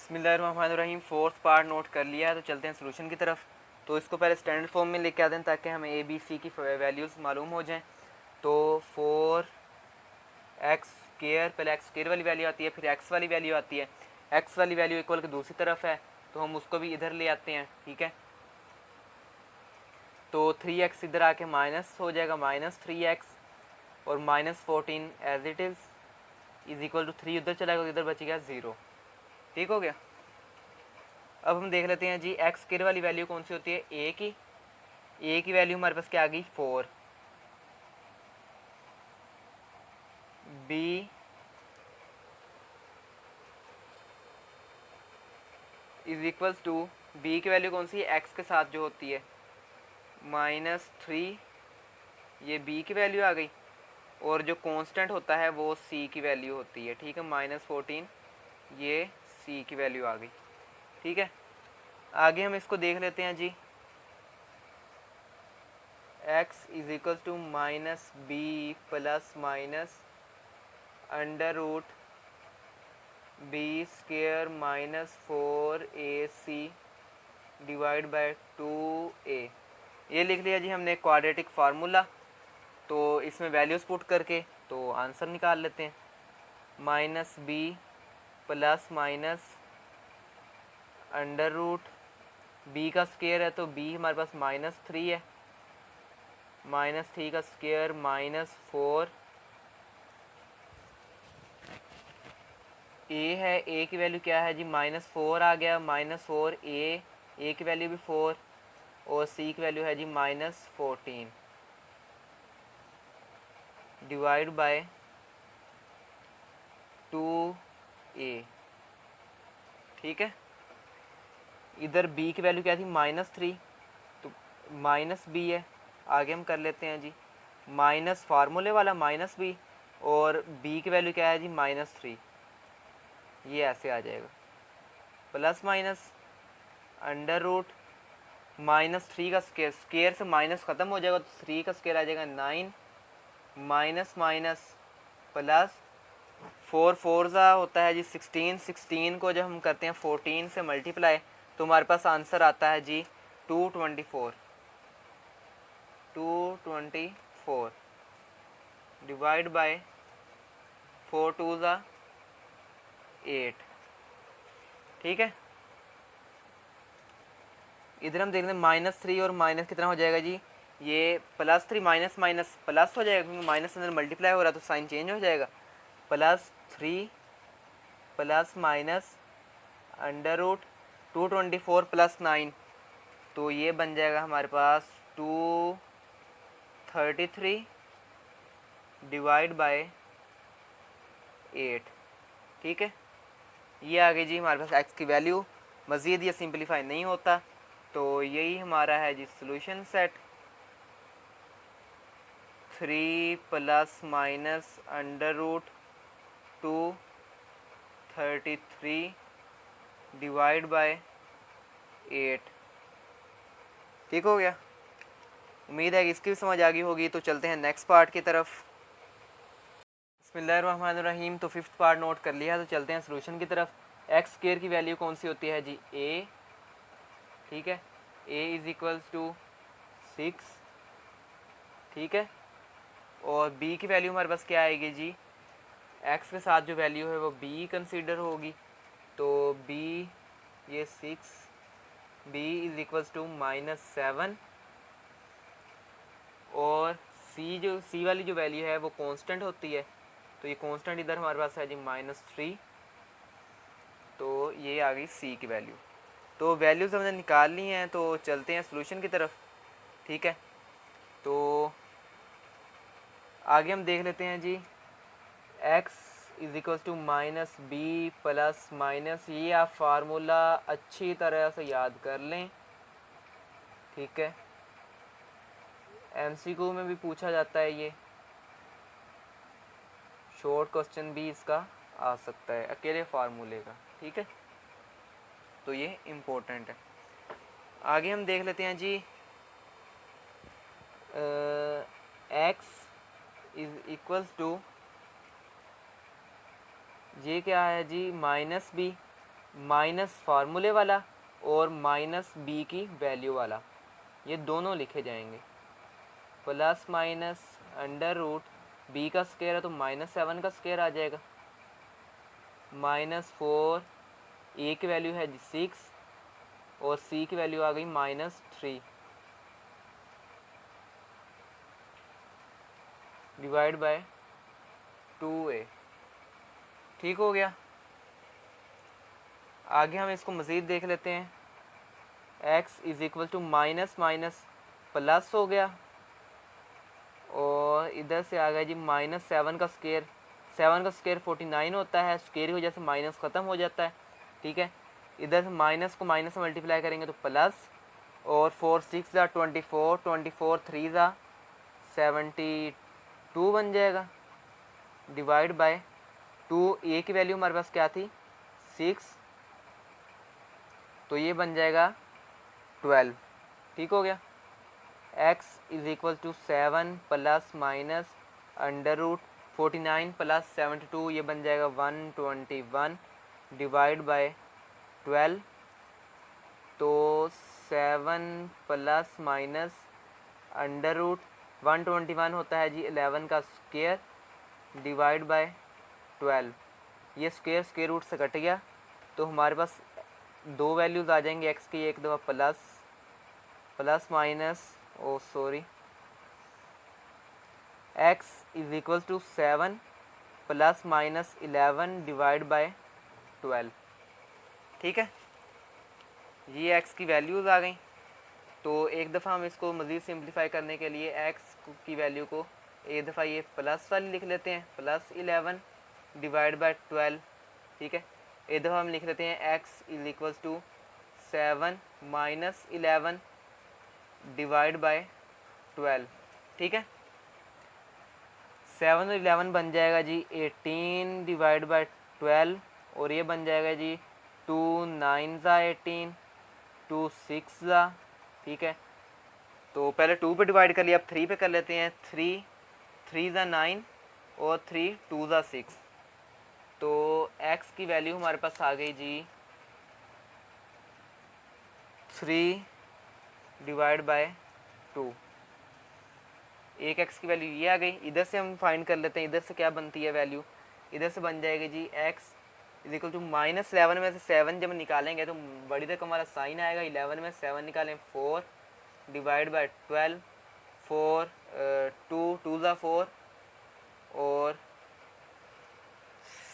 बिस्मिल्लाहिर्रहमानिर्रहीम। Fourth part note कर लिया है तो चलते हैं सोल्यूशन की तरफ। तो इसको पहले स्टैंडर्ड फॉर्म में लेके आते हैं ताकि हमें ए बी सी की वैल्यूज़ मालूम हो जाएं। तो 4x² पहले x² वाली वैल्यू आती है, फिर x वाली वैल्यू आती है। x वाली वैल्यू इक्वल की दूसरी तरफ है तो हम उसको भी इधर ले आते हैं, ठीक है। तो 3x इधर आके माइनस हो जाएगा, -3x, और -14 as it is equal to 3 उधर चला गया, इधर बचेगा 0। ठीक हो गया। अब हम देख लेते हैं जी x² वाली वैल्यू कौन सी होती है, a की वैल्यू हमारे पास क्या आ गई 4, b is equals to, b की वैल्यू कौन सी है x के साथ जो होती है -3, ये b की वैल्यू आ गई, और जो कांस्टेंट होता है वो c की वैल्यू होती है, ठीक है। -14 ये c की वैल्यू आ गई, ठीक है। आगे हम इसको देख लेते हैं जी, x is equal to -b plus minus √ b² -4ac divide by 2a। ये लिख लिया जी हमने क्वाड्रेटिक फार्मूला। तो इसमें वैल्यूज़ पुट करके तो आंसर निकाल लेते हैं। -b प्लस माइनस √ b का स्क्वायर है तो b हमारे पास -3 है, -3 का स्क्वायर -4, a है, a की वैल्यू क्या है जी -4 आ गया, -4 a की वैल्यू भी 4, और c की वैल्यू है जी -14 डिवाइड बाय 2a, ठीक है। इधर b की वैल्यू क्या थी -3, तो -b है। आगे हम कर लेते हैं जी, माइनस फार्मूले वाला -b, और b की वैल्यू क्या है जी -3, ये ऐसे आ जाएगा, प्लस माइनस √-3 का स्क्वायर से माइनस ख़त्म हो जाएगा तो 3 का स्क्वायर आ जाएगा 9, माइनस माइनस प्लस 4 4 होता है जी 16, 16 को जब हम करते हैं 14 से मल्टीप्लाई तो हमारे पास आंसर आता है जी 224 डिवाइड बाय 4 2 8, ठीक है। इधर हम देख लें -3 और माइनस कितना हो जाएगा जी, ये +3 माइनस माइनस प्लस हो जाएगा क्योंकि माइनस अंदर मल्टीप्लाई हो रहा है तो साइन चेंज हो जाएगा, +3 प्लस माइनस √224 प्लस 9, तो ये बन जाएगा हमारे पास 233 डिवाइड बाय 8, ठीक है। ये आ गई जी हमारे पास x की वैल्यू। मज़ीद ये सिंपलीफाई नहीं होता, तो यही हमारा है जी solution set. 3 plus minus √233 divide by 8, ठीक हो गया। उम्मीद है कि इसकी भी समझ आ गई होगी। तो चलते हैं नेक्स्ट पार्ट की तरफ। बिस्मिल्लाहिर्रहमानिर्रहीम। तो फिफ्थ पार्ट नोट कर लिया है तो चलते हैं सोल्यूशन की तरफ। x² की वैल्यू कौन सी होती है जी a, ठीक है। a इज इक्वल्स टू 6, ठीक है। और b की वैल्यू हमारे पास क्या आएगी जी, x के साथ जो वैल्यू है वो b कंसीडर होगी, तो b ये 6, b इज इक्वल्स टू -7, और c वाली जो वैल्यू है वो कांस्टेंट होती है, तो ये कांस्टेंट इधर हमारे पास है जी -3, तो ये आ गई c की वैल्यू। तो वैल्यूज़ हमने निकाल ली हैं तो चलते हैं सॉल्यूशन की तरफ, ठीक है। तो आगे हम देख लेते हैं जी, x is equals to -b plus minus, ये आप फार्मूला अच्छी तरह से याद कर लें, ठीक है। MCQ में भी पूछा जाता है, ये शॉर्ट क्वेश्चन भी इसका आ सकता है अकेले फार्मूले का, ठीक है। तो ये इम्पोर्टेंट है। आगे हम देख लेते हैं जी, x इज इक्वल्स टू, ये क्या है जी -b माइनस फार्मूले वाला और माइनस बी की वैल्यू वाला, ये दोनों लिखे जाएंगे। Plus minus under root B का स्क्वायर है तो -7 का स्क्वायर आ जाएगा, -4, ए की वैल्यू है 6 और सी की वैल्यू आ गई -3 डिवाइड बाय 2a। ठीक हो गया। आगे हम इसको मज़ीद देख लेते हैं। x is equal to minus minus plus हो गया और इधर से आ गया जी -7 का स्क्वायर। 7 का स्क्वायर 49 होता है, स्क्वायर की वजह से माइनस ख़त्म हो जाता है। ठीक है, इधर से माइनस को माइनस से मल्टीप्लाई करेंगे तो प्लस, और 4 6 ज़ा 24, 24 3 ज़ा 72 बन जाएगा, डिवाइड बाय 2। ए की वैल्यू हमारे पास क्या थी 6, तो ये बन जाएगा 12। ठीक हो गया। x is equal to 7 plus minus under root 49 plus 72, ये बन जाएगा 121 डिवाइड बाय 12। तो 7 प्लस माइनस अंडर रूट 121 होता है जी 11 का स्क्वायर डिवाइड बाय 12। ये स्क्वायर स्क्वायर रूट से कट गया तो हमारे पास दो वैल्यूज़ आ जाएंगे x की, एक दफ़ा plus minus x is equal to 7 plus minus 11 divide by 12। ठीक है, ये x की वैल्यूज़ आ गई। तो एक दफ़ा हम इसको मज़ीद सिंप्लीफाई करने के लिए x की वैल्यू को एक दफ़ा ये प्लस वाली लिख लेते हैं, प्लस 11 डिवाइड बाय 12। ठीक है, एक दफ़ा हम लिख लेते हैं x is equal to 7 minus 11 divide by 12। ठीक है, 7 और 11 बन जाएगा जी 18 डिवाइड बाय 12, और ये बन जाएगा जी 2 9 ज़ा 18, 2 6 ज़ा। ठीक है, तो पहले 2 पे डिवाइड कर लिया, अब 3 पे कर लेते हैं। 3 ज़ा 9 और 3 2 ज़ा 6, तो x की वैल्यू हमारे पास आ गई जी 3 डिवाइड बाय 2। एक x की वैल्यू ये आ गई। इधर से हम फाइंड कर लेते हैं, इधर से क्या बनती है वैल्यू, इधर से बन जाएगी जी x इज इक्वल टू -11 में से 7 जब निकालेंगे तो बड़ी तक हमारा साइन आएगा। 11 में 7 निकालें 4 डिवाइड बाय 12, 4 2 ज़ा 4 और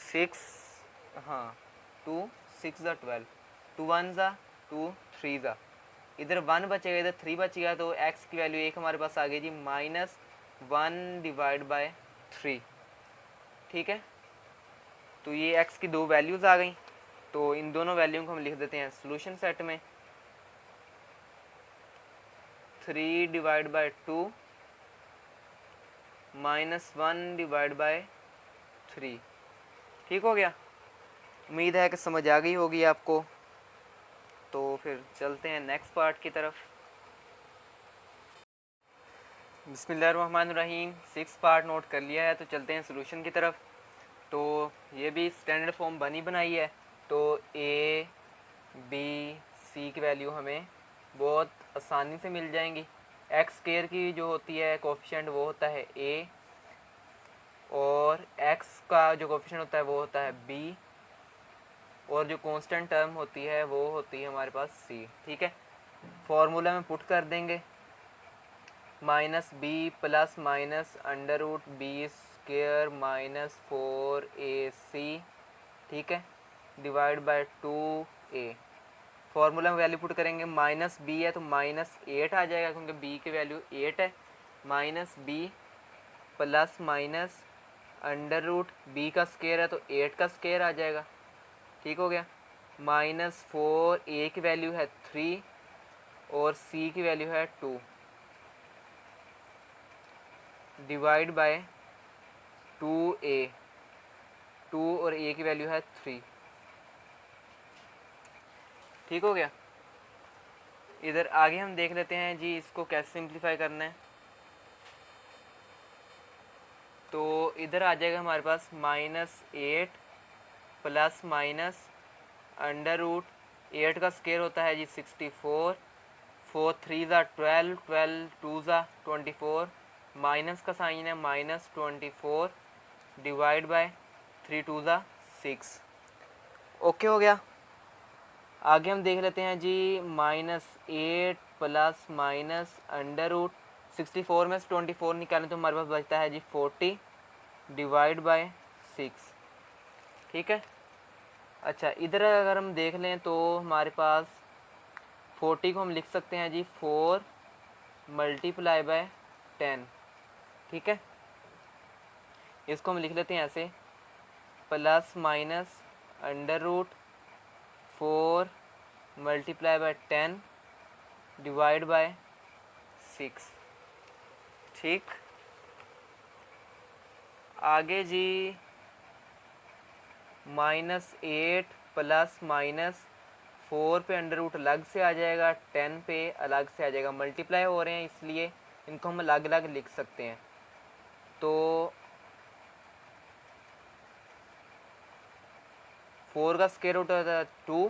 6, हाँ 2 6 ज़ा 12, 2 1 ज़ा 2 3 ज़ा, इधर 1 बचेगा, इधर 3 बच गया, तो x की वैल्यू एक हमारे पास आ गई जी -1 डिवाइड बाय 3। ठीक है, तो ये x की दो वैल्यूज़ आ गई। तो इन दोनों वैल्यू को हम लिख देते हैं सॉल्यूशन सेट में। 3 डिवाइड बाय 2 -1 डिवाइड बाय 3। ठीक हो गया, उम्मीद है कि समझ आ गई होगी आपको। तो फिर चलते हैं नेक्स्ट पार्ट की तरफ। बिस्मिल्लाहिर्रहमानिर्रहीम, 6 पार्ट नोट कर लिया है, तो चलते हैं सॉल्यूशन की तरफ। तो ये भी स्टैंडर्ड फॉर्म बनी बनाई है, तो a b c की वैल्यू हमें बहुत आसानी से मिल जाएंगी। एक्स स्क्वायर की जो होती है कोफिशिएंट वो होता है a, और x का जो कोफिशिएंट होता है वो होता है b, और जो कांस्टेंट टर्म होती है वो होती है हमारे पास c। ठीक है, फॉर्मूला में पुट कर देंगे -b plus minus under root B square -4ac। ठीक है, डिवाइड बाय 2a। फॉर्मूला में वैल्यू पुट करेंगे, -b है तो -8 आ जाएगा क्योंकि b की वैल्यू 8 है। -b plus minus under root b का स्क्वायर है तो 8 का स्क्वायर आ जाएगा। ठीक हो गया, -4 a की वैल्यू है 3 और c की वैल्यू है 2, डिवाइड बाय 2a, 2 और a की वैल्यू है 3। ठीक हो गया, इधर आगे हम देख लेते हैं जी इसको कैसे सिंप्लीफाई करना है। तो इधर आ जाएगा हमारे पास -8 प्लस माइनस अंडर रूट 8 का स्क्वायर होता है जी 64, 4 3 ज़ा 12, 12 2 ज़ा 24, माइनस का साइन है -24 डिवाइड बाय 3 2 ज़ा 6। ओके हो गया। आगे हम देख लेते हैं जी -8 प्लस माइनस अंडर रूट 64 में से 24 निकालें तो हमारे पास बचता है जी 40 डिवाइड बाय 6। ठीक है। अच्छा, इधर अगर हम देख लें तो हमारे पास 40 को हम लिख सकते हैं जी 4 मल्टीप्लाई बाय 10। ठीक है, इसको हम लिख लेते हैं ऐसे, plus minus under root 4 multiply by 10 divide by 6। ठीक, आगे जी -8 प्लस -4 पे अंडर रूट अलग से आ जाएगा, 10 पे अलग से आ जाएगा, मल्टीप्लाई हो रहे हैं इसलिए इनको हम अलग अलग लिख सकते हैं। तो 4 का स्क्वायर रूट होता है 2,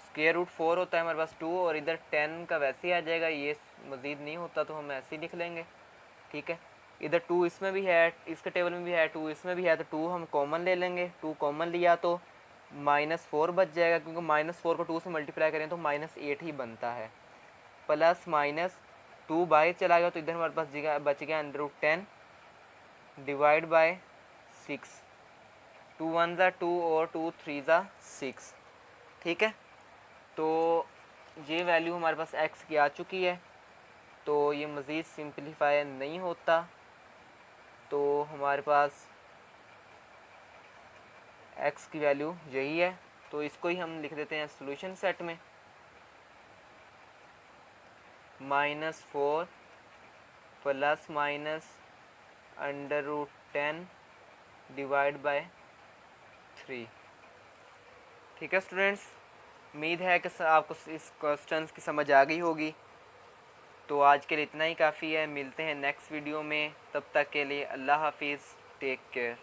स्क्वायर रूट 4 होता है हमारे पास 2, और इधर 10 का वैसे ही आ जाएगा, ये मज़ीद नहीं होता तो हम ऐसे ही लिख लेंगे। ठीक है, इधर 2 इसमें भी है, इसके टेबल में भी है, 2 इसमें भी है, तो 2 हम कॉमन ले लेंगे। 2 कॉमन लिया तो -4 बच जाएगा, क्योंकि -4 को 2 से मल्टीप्लाई करें तो -8 ही बनता है। प्लस माइनस 2 बाहर चला गया तो इधर हमारे पास बच गया अंडर रूट 10 डिवाइड बाय 6। 2 1 ज़ा 2 और 2 3 ज़ा 6। ठीक है, तो ये वैल्यू हमारे पास x की आ चुकी है, तो ये मज़ीद सिंपलीफाई नहीं होता, तो हमारे पास x की वैल्यू यही है। तो इसको ही हम लिख देते हैं सॉल्यूशन सेट में, -4 plus minus under root 10 divide by 3। ठीक है स्टूडेंट्स, उम्मीद है कि आपको इस क्वेश्चंस की समझ आ गई होगी। तो आज के लिए इतना ही काफ़ी है, मिलते हैं नेक्स्ट वीडियो में, तब तक के लिए अल्लाह हाफिज़, टेक केयर।